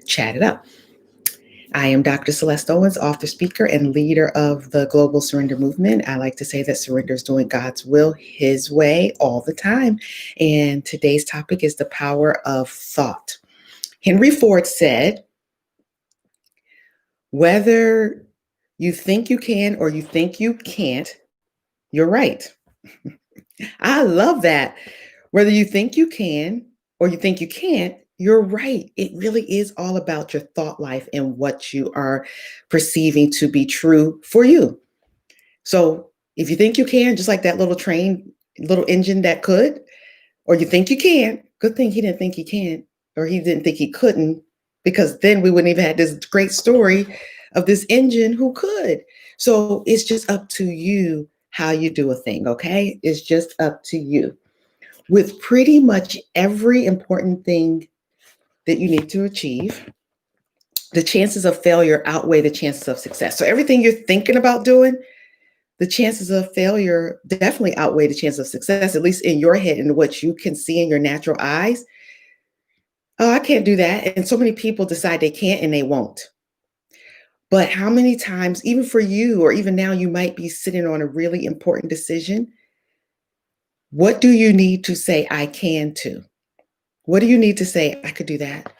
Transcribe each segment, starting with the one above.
chat it up. I am Dr. Celeste Owens, author, speaker, and leader of the Global Surrender Movement. I like to say that surrender is doing God's will His way all the time. And today's topic is the power of thought. Henry Ford said, whether you think you can or you think you can't, you're right. I love that. Whether you think you can or you think you can't, you're right. It really is all about your thought life and what you are perceiving to be true for you. So if you think you can, just like that little train, little engine that could, or you think you can, good thing he didn't think he can, or he didn't think he couldn't, because then we wouldn't even have this great story of this engine who could. So it's just up to you how you do a thing, okay? It's just up to you. With pretty much every important thing that you need to achieve, the chances of failure outweigh the chances of success. So everything you're thinking about doing, the chances of failure definitely outweigh the chances of success, at least in your head and what you can see in your natural eyes. Oh, I can't do that. And so many people decide they can't and they won't. But how many times, even for you, or even now, you might be sitting on a really important decision. What do you need to say I can to? What do you need to say? I could do that.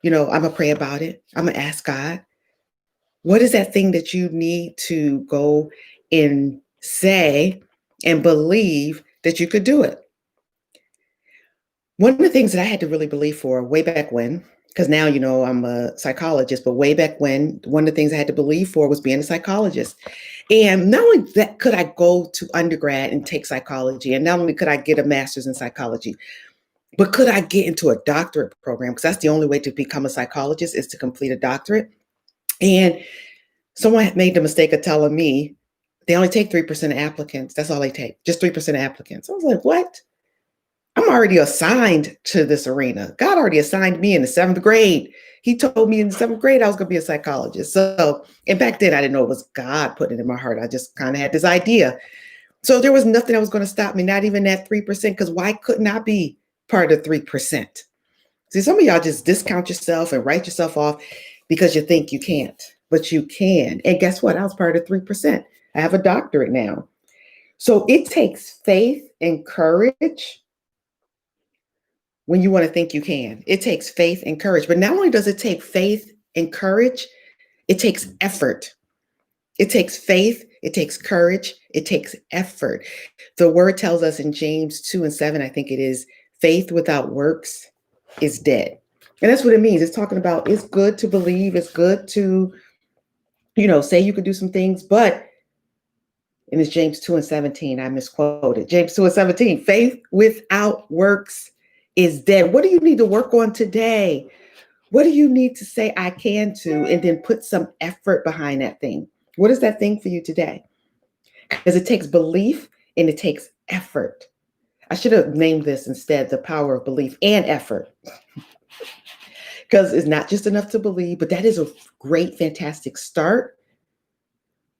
I'm going to pray about it. I'm going to ask God. What is that thing that you need to go and say and believe that you could do it? One of the things that I had to really believe for way back when, because now, I'm a psychologist, but way back when, one of the things I had to believe for was being a psychologist. And not only that, could I go to undergrad and take psychology, and not only could I get a master's in psychology, but could I get into a doctorate program? Because that's the only way to become a psychologist, is to complete a doctorate. And someone made the mistake of telling me they only take 3% of applicants. That's all they take, just 3% of applicants. I was like, what? I'm already assigned to this arena. God already assigned me in the 7th grade. He told me in the 7th grade I was going to be a psychologist. So, and back then I didn't know it was God putting it in my heart. I just kind of had this idea. So there was nothing that was going to stop me, not even that 3%, because why couldn't I be part of 3%? See, some of y'all just discount yourself and write yourself off because you think you can't, but you can. And guess what? I was part of 3%. I have a doctorate now. So it takes faith and courage when you want to think you can. It takes faith and courage. But not only does it take faith and courage, it takes effort. It takes faith, it takes courage, it takes effort. The word tells us in James 2:7, I think it is, faith without works is dead. And that's what it means. It's talking about it's good to believe, it's good to, say you could do some things, but and it's James 2:17, I misquoted. James 2:17, faith without works is dead. What do you need to work on today? What do you need to say I can to, and then put some effort behind that thing? What is that thing for you today? Because it takes belief and it takes effort. I should have named this instead the power of belief and effort. Because it's not just enough to believe, but that is a great, fantastic start.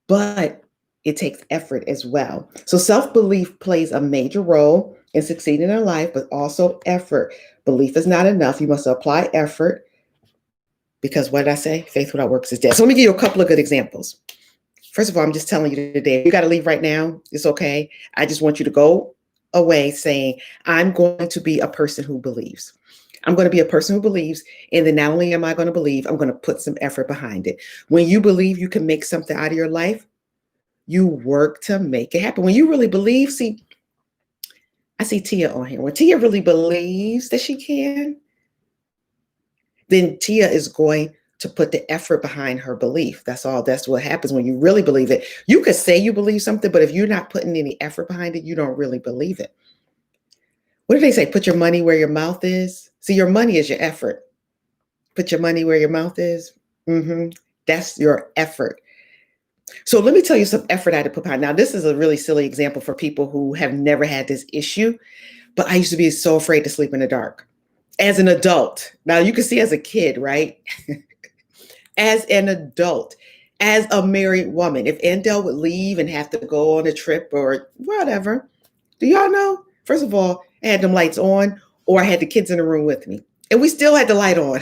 But it takes effort as well. So self-belief plays a major role in succeeding in life, but also effort. Belief is not enough. You must apply effort, because what did I say? Faith without works is dead. So let me give you a couple of good examples. First of all, I'm just telling you today, if you got to leave right now, it's okay. I just want you to go away saying, I'm going to be a person who believes. I'm going to be a person who believes. And then not only am I going to believe, I'm going to put some effort behind it. When you believe you can make something out of your life, you work to make it happen. When you really believe, see, I see Tia on here. When Tia really believes that she can, then Tia is going to put the effort behind her belief. That's all. That's what happens when you really believe it. You could say you believe something, but if you're not putting any effort behind it, you don't really believe it. What do they say? Put your money where your mouth is. See, your money is your effort. Put your money where your mouth is. That's your effort. So let me tell you some effort I had to put behind. Now, this is a really silly example for people who have never had this issue, but I used to be so afraid to sleep in the dark as an adult. Now, you can see as a kid, right? As an adult, as a married woman, if Andel would leave and have to go on a trip or whatever, do y'all know? First of all, I had them lights on, or I had the kids in the room with me, and we still had the light on.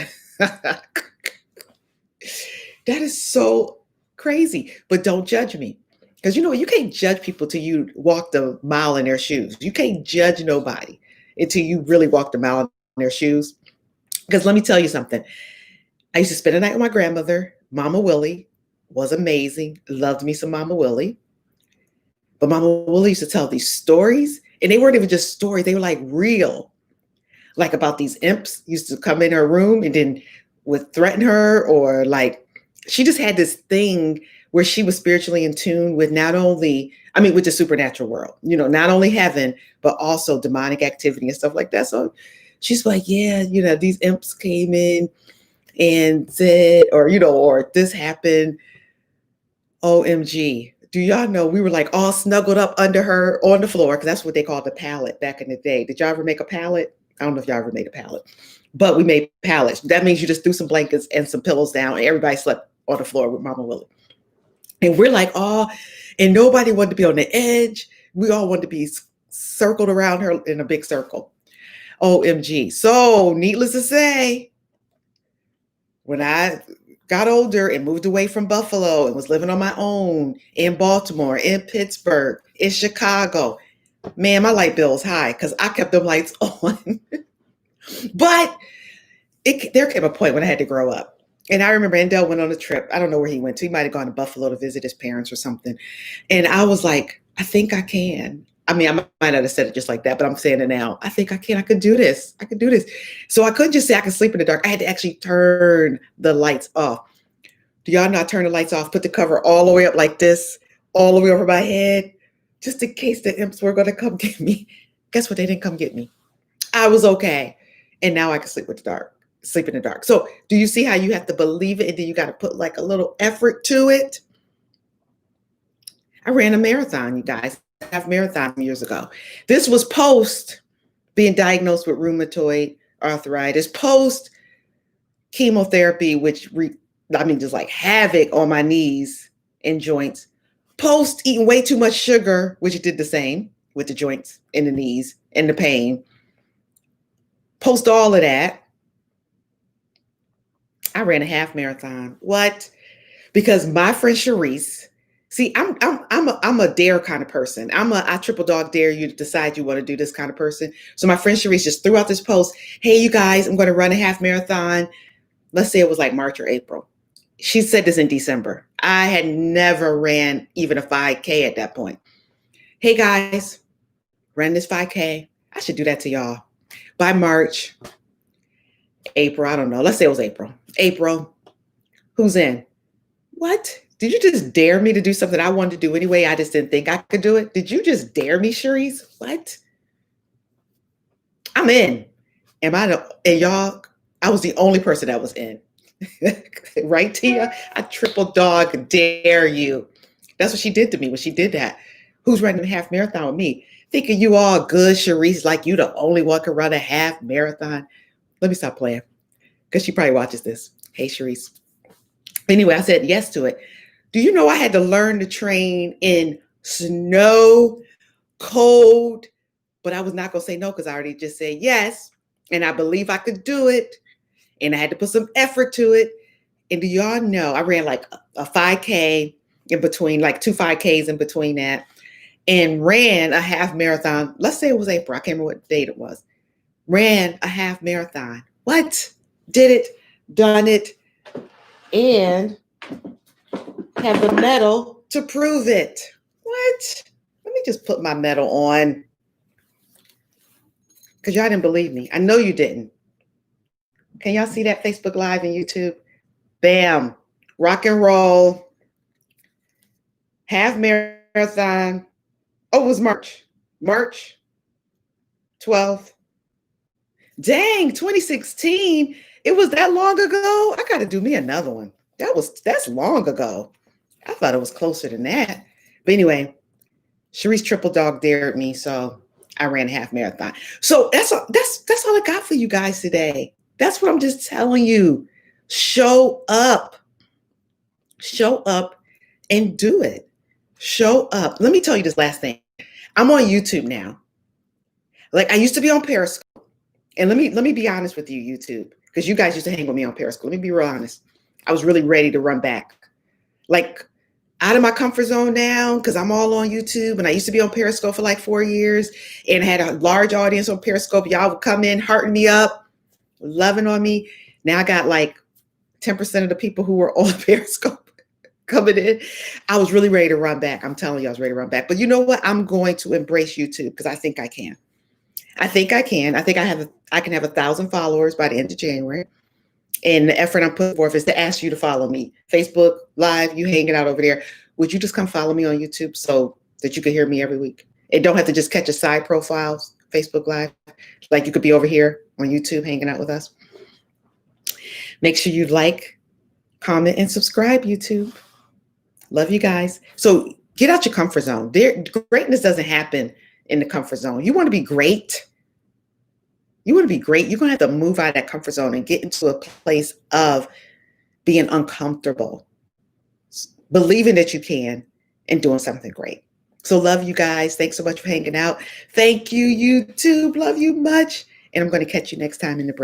That is so crazy. But don't judge me. Because you can't judge people till you walk the mile in their shoes. You can't judge nobody until you really walk the mile in their shoes. Because let me tell you something. I used to spend the night with my grandmother. Mama Willie was amazing. Loved me some Mama Willie. But Mama Willie used to tell these stories, and they weren't even just stories, they were like real. Like about these imps used to come in her room and then would threaten her, or like she just had this thing where she was spiritually in tune with not only, I mean, with the supernatural world, not only heaven, but also demonic activity and stuff like that. So she's like, yeah, these imps came in and said, or this happened. OMG. Do y'all know we were like all snuggled up under her on the floor? Because that's what they called the pallet back in the day. Did y'all ever make a pallet? I don't know if y'all ever made a pallet, but we made pallets. That means you just threw some blankets and some pillows down, and everybody slept on the floor with Mama Willie. And we're like, and nobody wanted to be on the edge. We all wanted to be circled around her in a big circle. OMG. So, needless to say, when I got older and moved away from Buffalo and was living on my own in Baltimore, in Pittsburgh, in Chicago, man, my light bill was high because I kept them lights on. But there came a point when I had to grow up. And I remember Endell went on a trip. I don't know where he went to. He might have gone to Buffalo to visit his parents or something. And I was like, I think I can. I mean, I might not have said it just like that, but I'm saying it now. I think I can. I could do this. I could do this. So I couldn't just say I could sleep in the dark. I had to actually turn the lights off. Do y'all not turn the lights off? Put the cover all the way up like this, all the way over my head, just in case the imps were going to come get me. Guess what? They didn't come get me. I was okay. And now I can sleep in the dark. So do you see how you have to believe it and then you got to put like a little effort to it? I ran a marathon, you guys. Half marathon years ago. This was post being diagnosed with rheumatoid arthritis, post chemotherapy, which just like havoc on my knees and joints, post eating way too much sugar, which it did the same with the joints and the knees and the pain. Post all of that, I ran a half marathon. What? Because my friend Sharice, see, I'm a dare kind of person. I triple dog dare you to decide you want to do this kind of person. So my friend Sharice just threw out this post. Hey, you guys, I'm going to run a half marathon. Let's say it was like March or April. She said this in December. I had never ran even a 5K at that point. Hey guys, ran this 5K. I should do that to y'all. By March, April, I don't know. Let's say it was April. April, who's in? What? Did you just dare me to do something I wanted to do anyway? I just didn't think I could do it. Did you just dare me, Sharice? What? I'm in. And y'all, I was the only person that was in. Right, Tia? I triple dog dare you. That's what she did to me when she did that. Who's running a half marathon with me? Thinking you all good, Sharice, like you the only one can run a half marathon. Let me stop playing because she probably watches this. Hey, Sharice. Anyway, I said yes to it. Do you know I had to learn to train in snow, cold, but I was not going to say no because I already just said yes. And I believe I could do it. And I had to put some effort to it. And do y'all know, I ran like a 5K in between, like 2 5Ks in between that, and ran a half marathon. Let's say it was April. I can't remember what date it was. Ran a half marathon. What? Did it, done it, and have the medal to prove it. What? Let me just put my medal on. Because y'all didn't believe me. I know you didn't. Can y'all see that Facebook Live and YouTube? Bam. Rock and roll. Half marathon. Oh, it was March. March 12th. Dang, 2016. It was that long ago. I got to do me another one. That's long ago. I thought it was closer than that. But anyway, Sharice triple dog dared me, so I ran a half marathon. So that's all I got for you guys today. That's what I'm just telling you. Show up. Show up and do it. Show up. Let me tell you this last thing. I'm on YouTube now. Like I used to be on Periscope. And let me be honest with you, YouTube, because you guys used to hang with me on Periscope. Let me be real honest. I was really ready to run back. Like out of my comfort zone now, because I'm all on YouTube, and I used to be on Periscope for like 4 years and had a large audience on Periscope. Y'all would come in, hearting me up, loving on me. Now I got like 10% of the people who were on Periscope coming in. I was really ready to run back. I'm telling you, I was ready to run back. But you know what? I'm going to embrace YouTube because I think I can. I think I can. I think I can have 1,000 followers by the end of January. And the effort I'm putting forth is to ask you to follow me. Facebook Live, you hanging out over there. Would you just come follow me on YouTube so that you can hear me every week? And don't have to just catch a side profile, Facebook Live. Like you could be over here on YouTube hanging out with us. Make sure you like, comment, and subscribe, YouTube. Love you guys. So get out your comfort zone. Greatness doesn't happen in the comfort zone. You want to be great. You're going to have to move out of that comfort zone and get into a place of being uncomfortable, believing that you can, and doing something great. So love you guys. Thanks so much for hanging out. Thank you, YouTube. Love you much. And I'm going to catch you next time in the break.